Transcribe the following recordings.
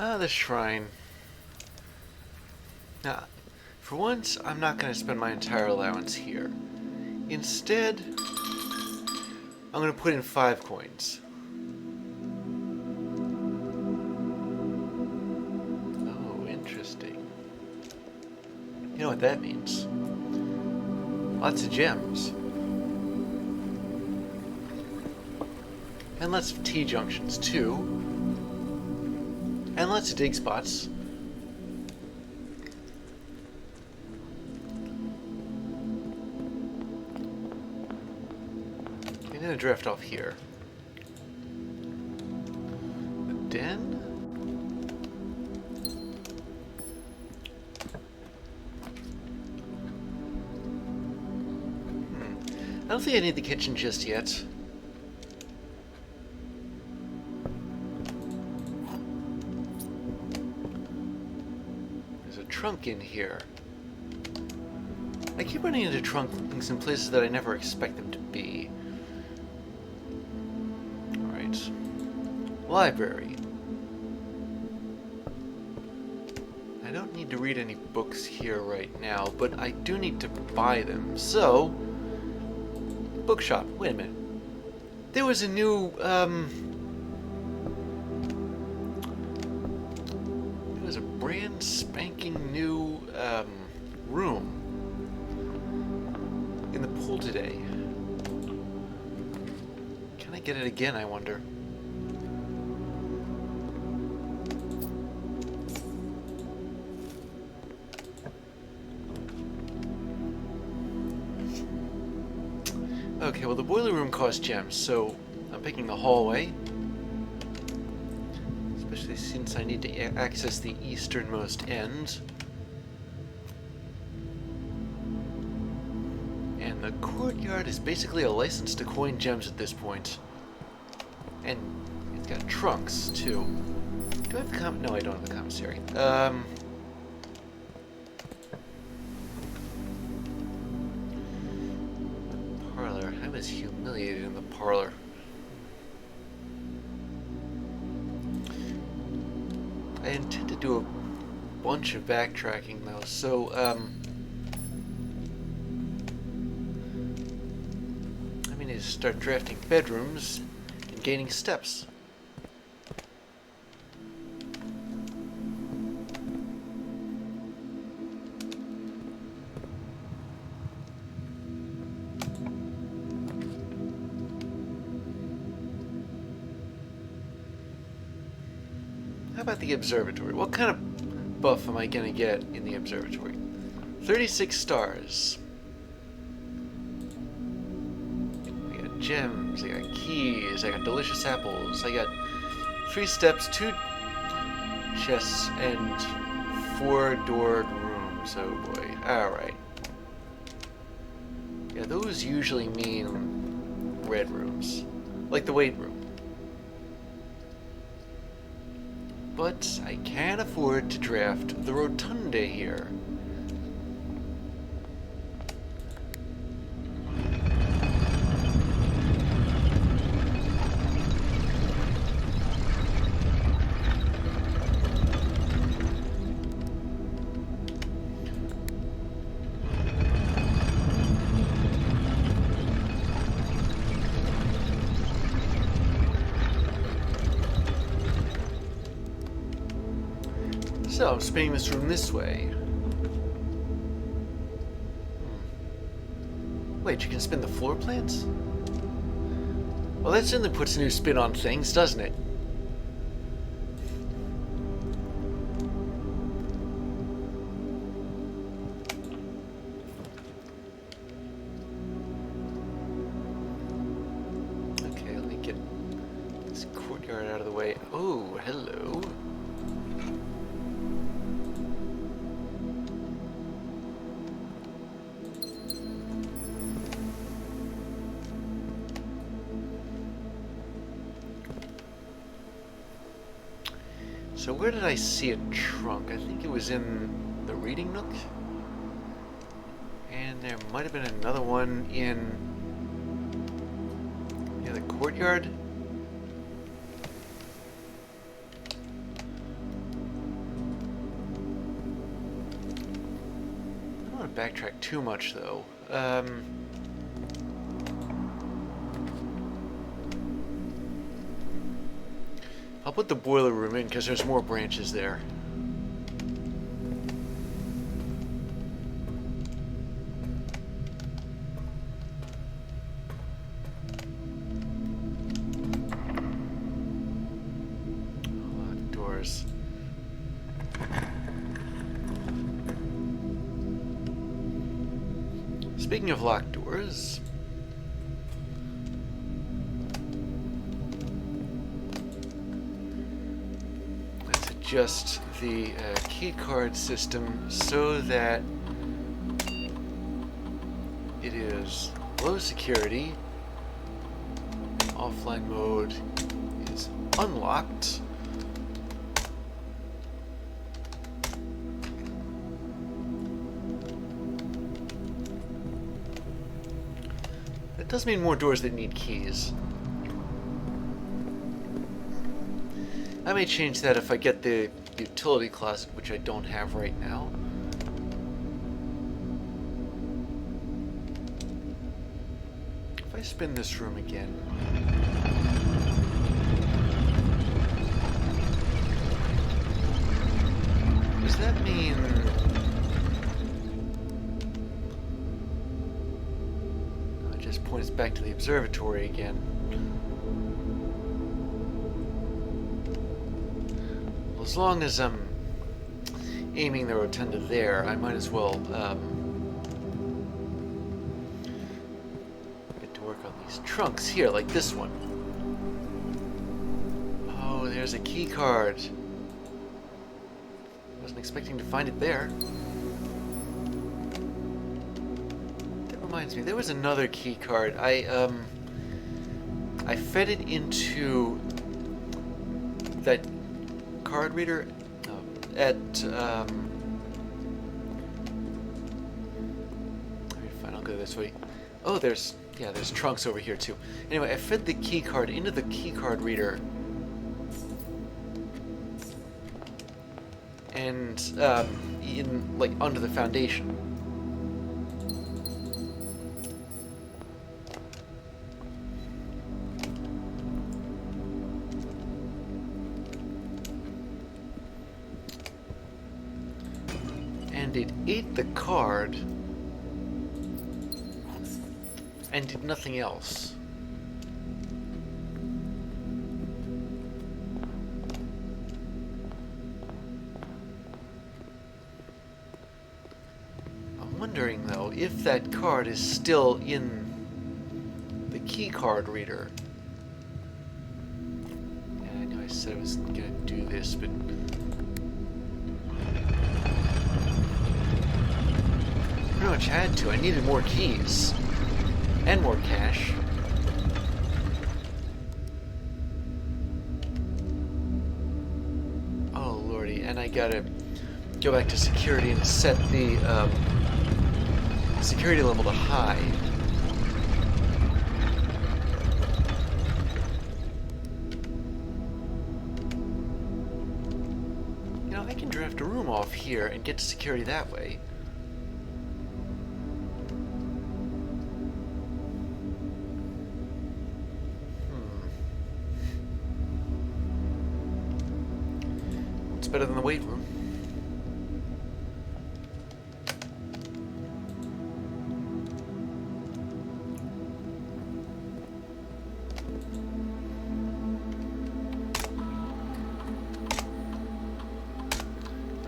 Ah, the shrine. Now, for once, I'm not going to spend my entire allowance here. Instead, I'm going to put in 5 coins. Oh, interesting. You know what that means? Lots of gems. And lots of T-junctions, too. And lots of dig spots. I'm gonna drift off here. The den? I don't think I need the kitchen just yet. There's a trunk in here. I keep running into trunks in places that I never expect them to be. Alright. Library. I don't need to read any books here right now, but I do need to buy them, so... Bookshop. Wait a minute. There was a new, there was a brand spanking new, room in the pool today. Can I get it again, I wonder? Okay, well the boiler room costs gems, so I'm picking the hallway. Especially since I need to access the easternmost end. And the courtyard is basically a license to coin gems at this point. And it's got trunks, too. Do I have the no, I don't have the commissary. Humiliated in the parlor. I intend to do a bunch of backtracking though, so I need to start drafting bedrooms and gaining steps. How about the observatory? What kind of buff am I going to get in the observatory? 36 stars. I got gems, I got keys, I got delicious apples, I got 3 steps, 2 chests, and 4 doored rooms. Oh boy. Alright. Yeah, those usually mean red rooms. Like the weight room. But I can't afford to draft the rotunda here. So, I'm spinning this room this way. Wait, you can spin the floor plans? Well, that certainly puts a new spin on things, doesn't it? Okay, let me get this courtyard out of the way. Oh, hello. So where did I see a trunk? I think it was in the reading nook. And there might have been another one in the courtyard. I don't want to backtrack too much though. I'll put the boiler room in because there's more branches there. Locked doors. Speaking of locked doors, just the key card system so that it is low security, offline mode is unlocked, that does mean more doors that need keys. I may change that if I get the utility closet, which I don't have right now. If I spin this room again... does that mean... it just points back to the observatory again. As long as I'm aiming the rotunda there, I might as well get to work on these trunks here, like this one. Oh, there's a key card. Wasn't expecting to find it there. That reminds me, there was another key card. I fed it into that card reader at fine, I'll go this way. Oh, there's trunks over here too. Anyway, I fed the key card into the key card reader, and in like under the foundation. And it ate the card and did nothing else. I'm wondering though if that card is still in the key card reader. Yeah, I know I said I was gonna do this, but pretty much had to. I needed more keys. And more cash. Oh lordy, and I gotta go back to security and set the security level to high. You know, I can draft a room off here and get to security that way. Better than the weight room.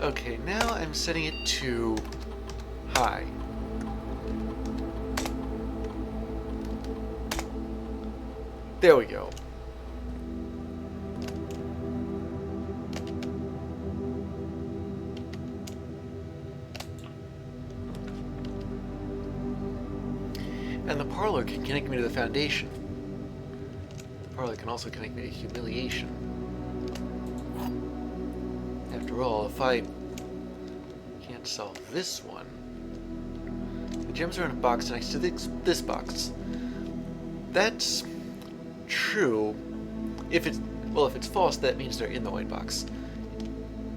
Okay, now I'm setting it to high. There we go. And the parlor can connect me to the foundation. The parlor can also connect me to humiliation. After all, if I can't solve this one, the gems are in a box next to this box. That's true. If it's false, that means they're in the white box.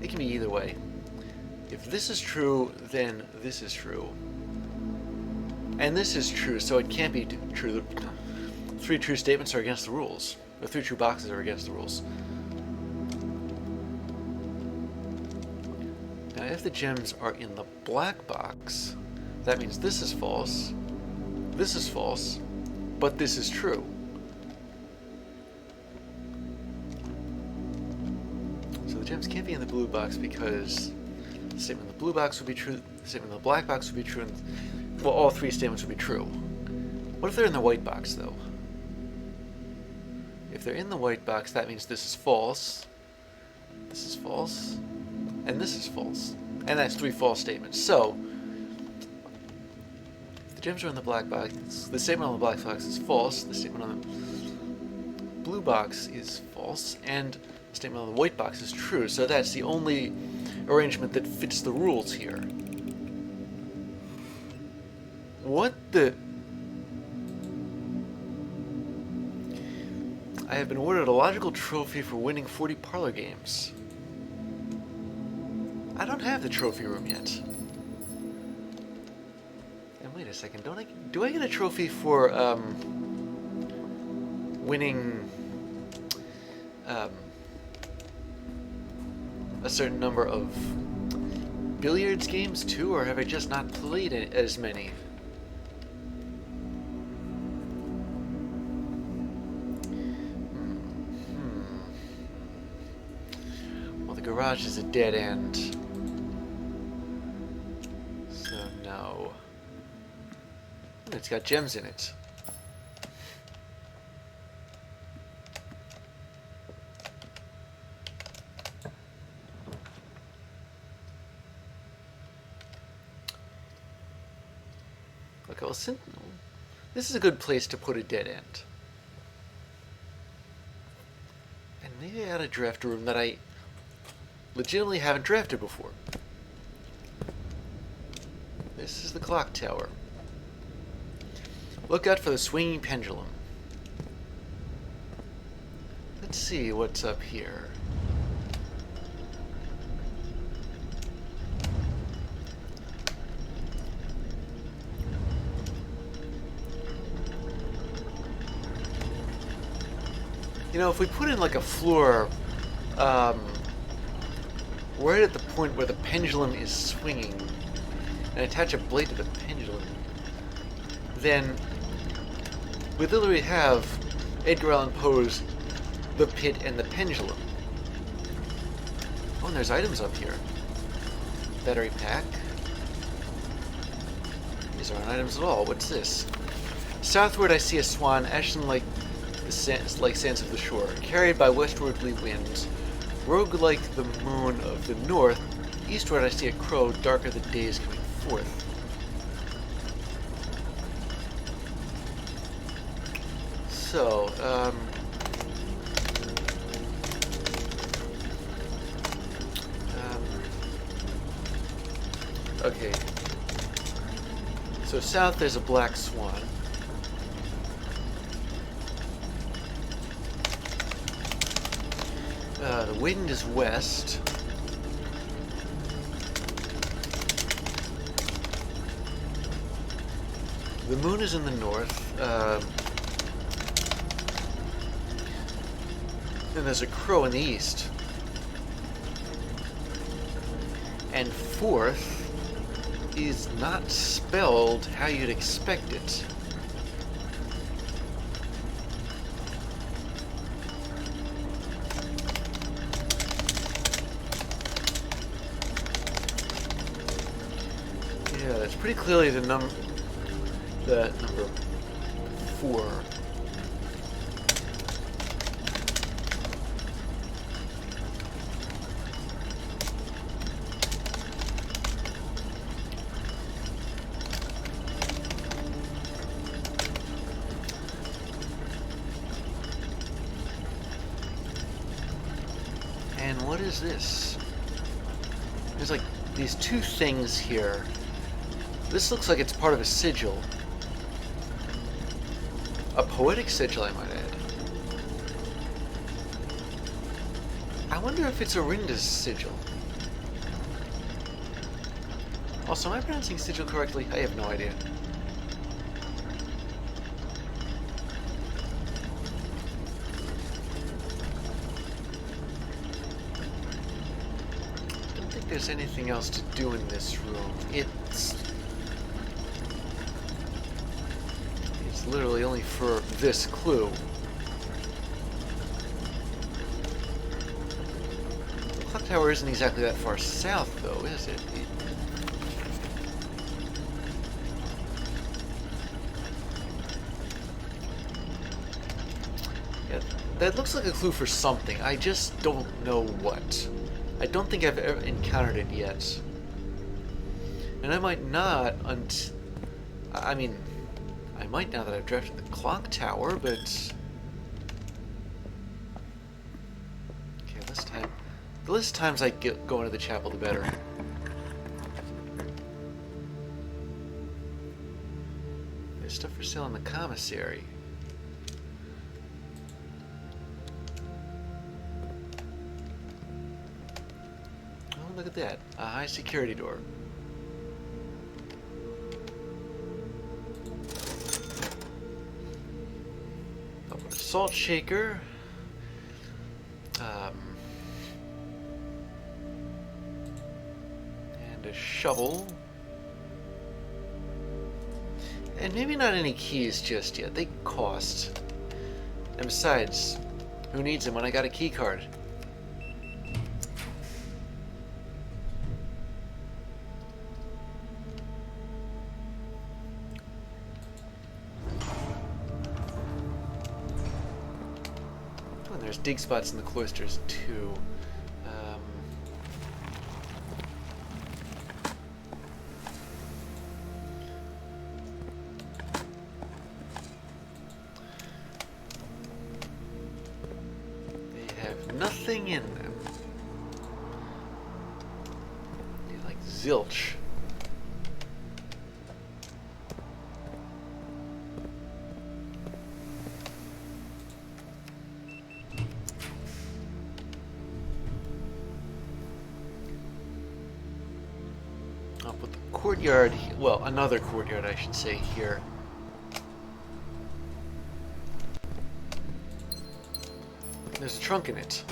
It can be either way. If this is true, then this is true. And this is true, so it can't be true. The 3 true statements are against the rules. The 3 true boxes are against the rules. Now, if the gems are in the black box, that means this is false, but this is true. So the gems can't be in the blue box because the statement in the blue box would be true, the statement in the black box would be true, and, well, all 3 statements would be true. What if they're in the white box, though? If they're in the white box, that means this is false, and this is false. And that's 3 false statements. So, if the gems are in the black box, the statement on the black box is false, the statement on the blue box is false, and the statement on the white box is true. So that's the only arrangement that fits the rules here. What the... I have been awarded a logical trophy for winning 40 parlor games. I don't have the trophy room yet. And wait a second, do I get a trophy for winning a certain number of billiards games too, or have I just not played as many? Well, the garage is a dead end. So no. It's got gems in it. Okay, well, this is a good place to put a dead end. And maybe I add a draft room that I legitimately haven't drafted before. This is the clock tower. Look out for the swinging pendulum. Let's see what's up here. You know, if we put in like a floor right at the point where the pendulum is swinging and attach a blade to the pendulum, then we literally have Edgar Allan Poe's The Pit and the Pendulum. Oh, and there's items up here. Battery pack. These aren't items at all. What's this? Southward I see a swan, ashen like sands of the shore, carried by westwardly winds, rogue like the moon of the north. Eastward I see a crow, darker the days coming forth. So, okay. So south there's a black swan. The wind is west. The moon is in the north. Then there's a crow in the east. And fourth is not spelled how you'd expect it. Yeah, that's pretty clearly the number 4. And what is this? There's like these two things here. This looks like it's part of a sigil. A poetic sigil, I might add. I wonder if it's Orinda's sigil. Also, am I pronouncing sigil correctly? I have no idea. I don't think there's anything else to do in this room. It's literally only for this clue. The clock tower isn't exactly that far south, though, is it? Yeah, that looks like a clue for something. I just don't know what. I don't think I've ever encountered it yet. And I might not I mean, I might now that I've drafted the clock tower, but... Okay, the less times I go into the chapel, the better. There's stuff for sale in the commissary. Oh, look at that. A high security door. Salt shaker, and a shovel, and maybe not any keys just yet. They cost, and besides, who needs them when I got a key card? There's dig spots in the cloisters too. They have nothing in them. They're like zilch. Courtyard, well, another courtyard, I should say, here. There's a trunk in it.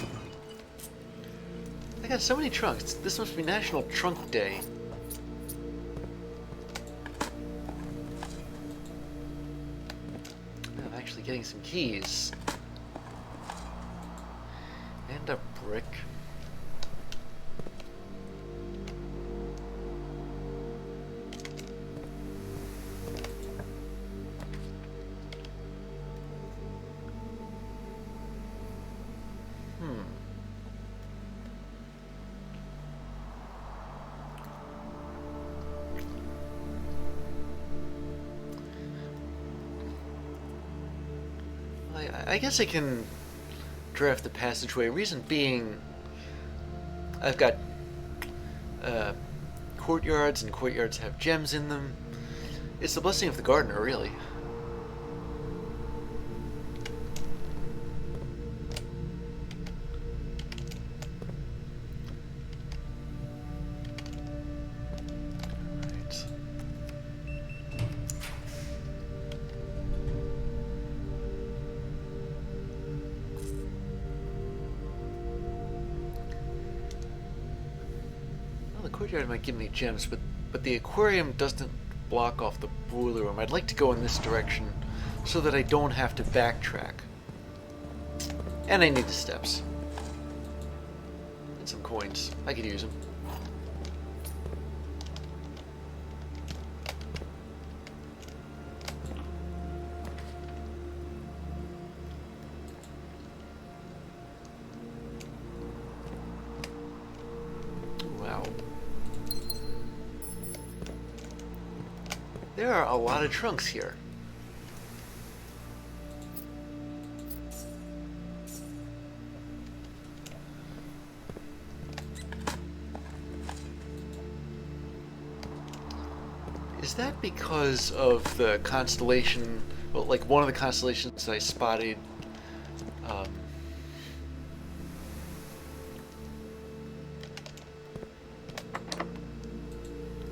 I got so many trunks. This must be National Trunk Day. I'm actually getting some keys. And a brick. I guess I can draft the passageway. Reason being, I've got courtyards, and courtyards have gems in them. It's the blessing of the gardener, really. The courtyard might give me gems, but the aquarium doesn't block off the boiler room. I'd like to go in this direction so that I don't have to backtrack. And I need the steps. And some coins. I could use them. Wow. There are a lot of trunks here. that because of the constellation? Well, like one of the constellations that I spotted. Um,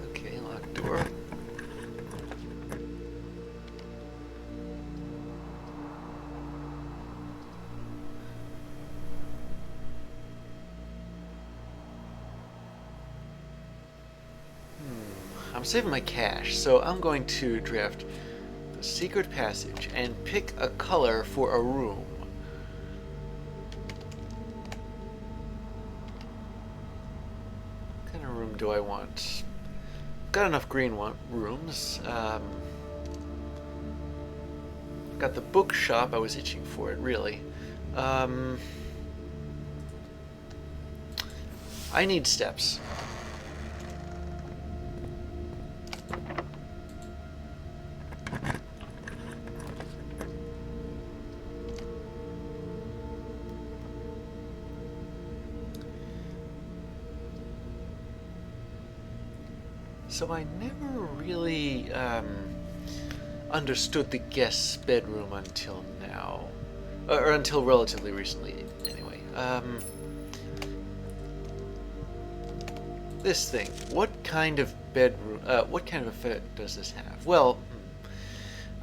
okay, locked door. I'm saving my cash, so I'm going to draft the secret passage and pick a color for a room. What kind of room do I want? Got enough green rooms. Got the bookshop. I was itching for it, really. I need steps. So I never really understood the guest's bedroom until now, or until relatively recently, anyway. This thing, what kind of bedroom, what kind of effect does this have? Well,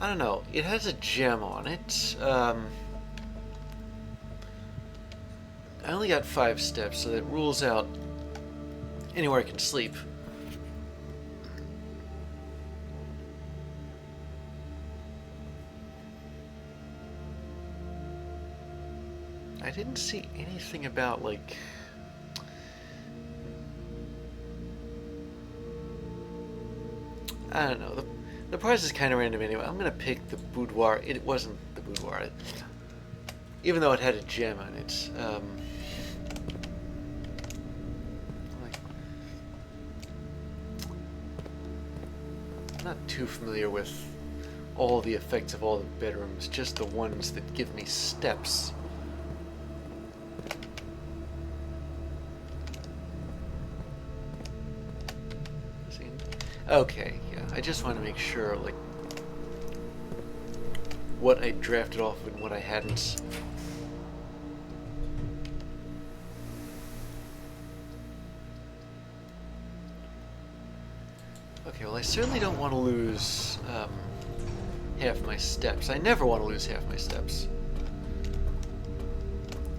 I don't know. It has a gem on it. I only got 5 steps, so that rules out anywhere I can sleep. I didn't see anything about, like... I don't know. The prize is kind of random anyway. I'm going to pick the boudoir. It wasn't the boudoir. Even though it had a gem on it. I'm not too familiar with all the effects of all the bedrooms. Just the ones that give me steps. Okay, yeah, I just want to make sure, like, what I drafted off and what I hadn't. Okay, well, I certainly don't want to lose half my steps. I never want to lose half my steps.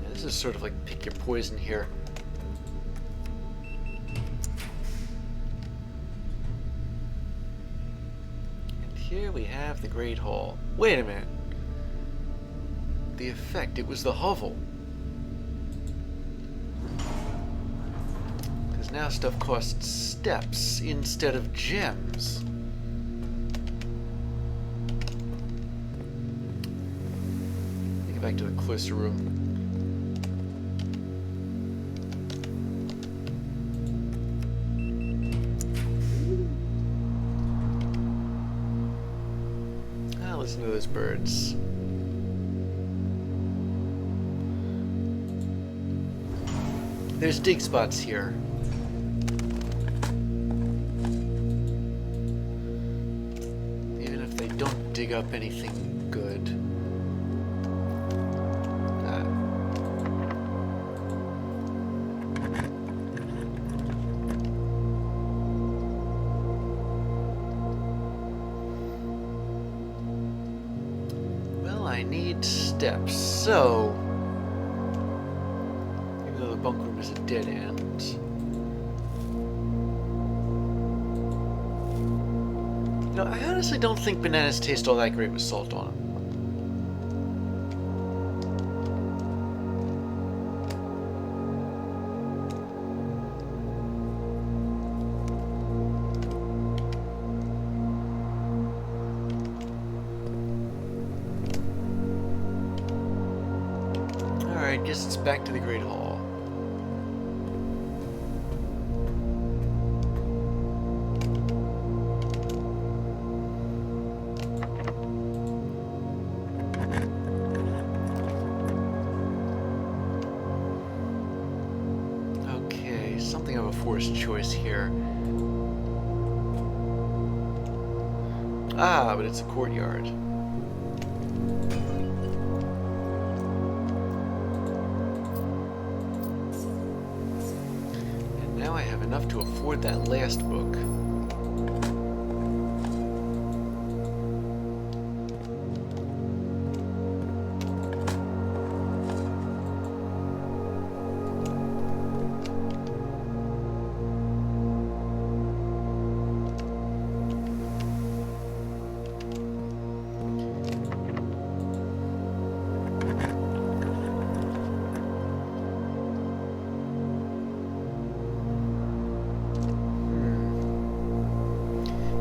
Yeah, this is sort of like pick your poison here. Here we have the Great Hall. Wait a minute. The effect, it was the hovel. Because now stuff costs steps instead of gems. Let me get back to the cloister room. Listen to those birds. There's dig spots here. Even if they don't dig up anything good. I need steps, so even though the bunk room is a dead end, you know, I honestly don't think bananas taste all that great with salt on them. I guess it's back to the Great Hall. Okay, something of a forced choice here. Ah, but it's a courtyard. And now I have enough to afford that last book.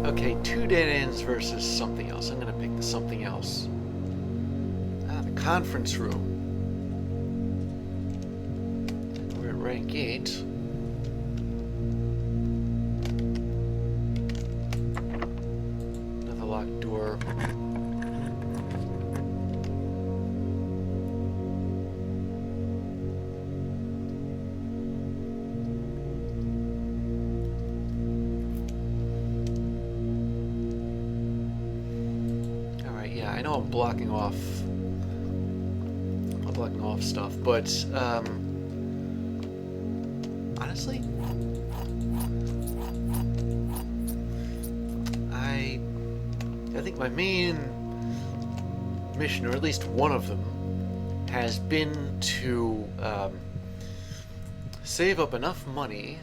Okay, 2 dead ends versus something else. I'm gonna pick the something else. Ah, the conference room. We're at rank 8. Another locked door. Yeah, I know I'm blocking off stuff, but honestly, I think my main mission, or at least one of them, has been to save up enough money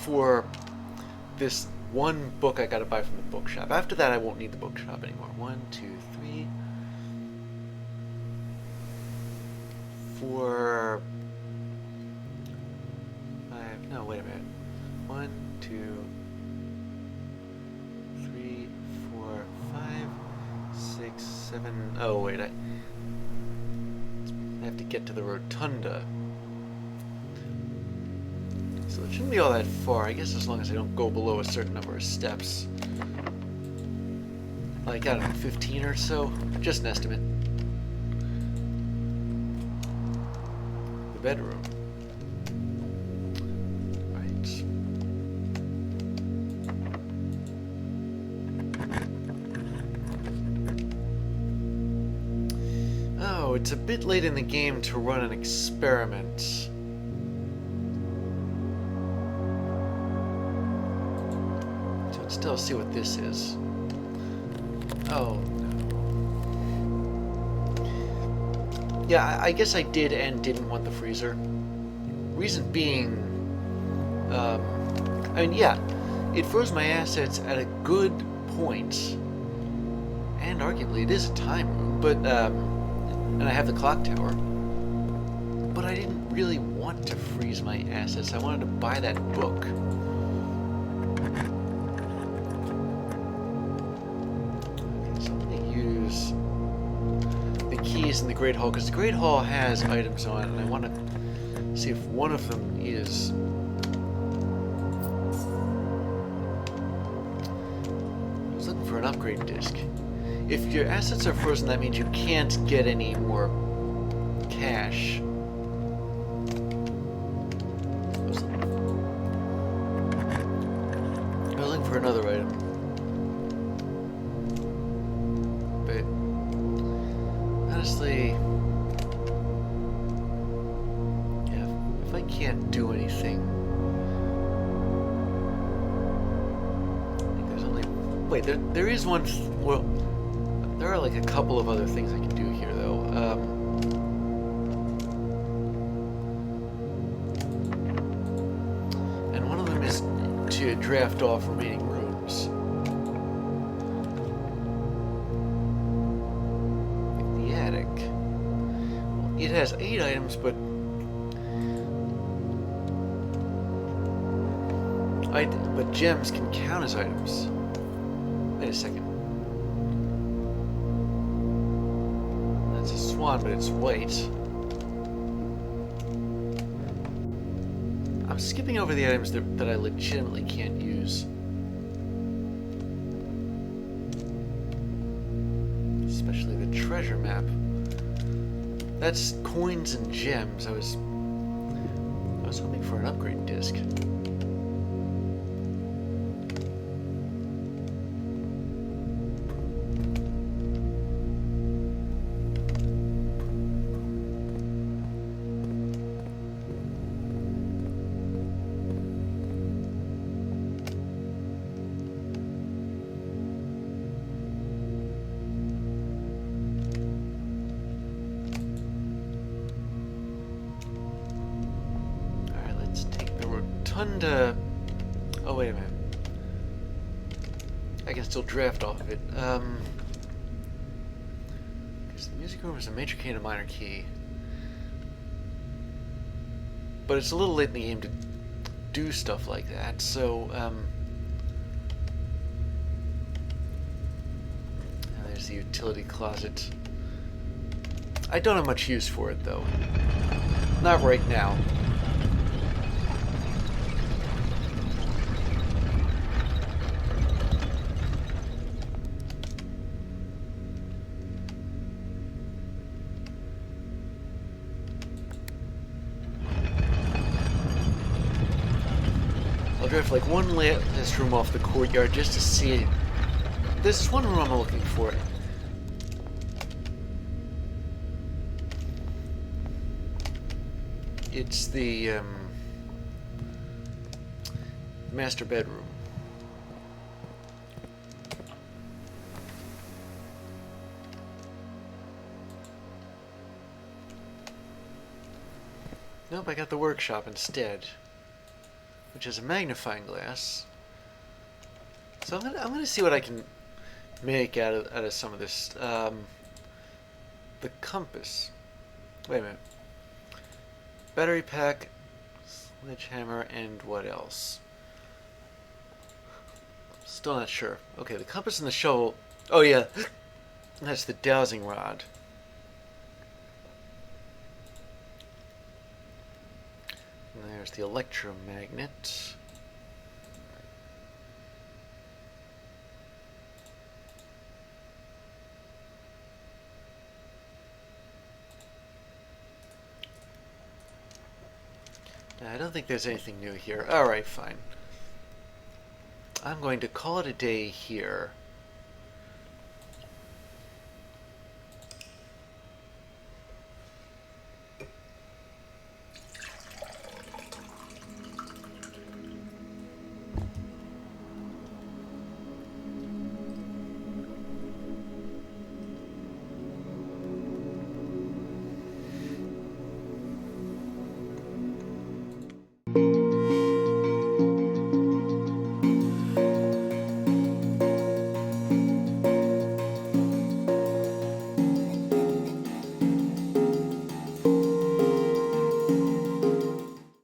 for this one book I gotta buy from the bookshop. After that, I won't need the bookshop anymore. 1, 2, 3, 4, 5. No, wait a minute. 1, 2, 3, 4, 5, 6, 7. Oh wait, I have to get to the rotunda. So it shouldn't be all that far, I guess, as long as I don't go below a certain number of steps. Like, I don't know, 15 or so? Just an estimate. The bedroom. Right. Oh, it's a bit late in the game to run an experiment. Still see what this is. Oh no. Yeah, I guess I did and didn't want the freezer. Reason being, I mean, yeah, it froze my assets at a good point, and arguably it is a time room, but and I have the clock tower. But I didn't really want to freeze my assets. I wanted to buy that book. In the Great Hall, because the Great Hall has items on it, and I want to see if one of them is. I was looking for an upgrade disc. If your assets are frozen, that means you can't get any more cash. I was looking for another item. Honestly, yeah, if I can't do anything, I think there's only, wait, there is one, well, there are like a couple of other things I can do here, though. And one of them is to draft off remaining rooms. It has 8 items, but gems can count as items. Wait a second. That's a swan, but it's white. I'm skipping over the items that I legitimately can't use. Especially the treasure map. That's coins and gems. I was hoping for an upgrade disc. Rotunda... Oh, wait a minute. I can still draft off of it. Because the music room is a major key and a minor key. But it's a little late in the game to do stuff like that, so, there's the utility closet. I don't have much use for it, though. Not right now. I'll drive like one last room off the courtyard just to see it. This is one room I'm looking for. It's the master bedroom. Nope, I got the workshop instead, which is a magnifying glass. So I'm gonna see what I can make out of some of this. The compass. Wait a minute. Battery pack, sledgehammer, and what else? Still not sure. Okay, the compass and the shovel. Oh yeah, that's the dowsing rod. And there's the electromagnet. I don't think there's anything new here. Alright, fine. I'm going to call it a day here.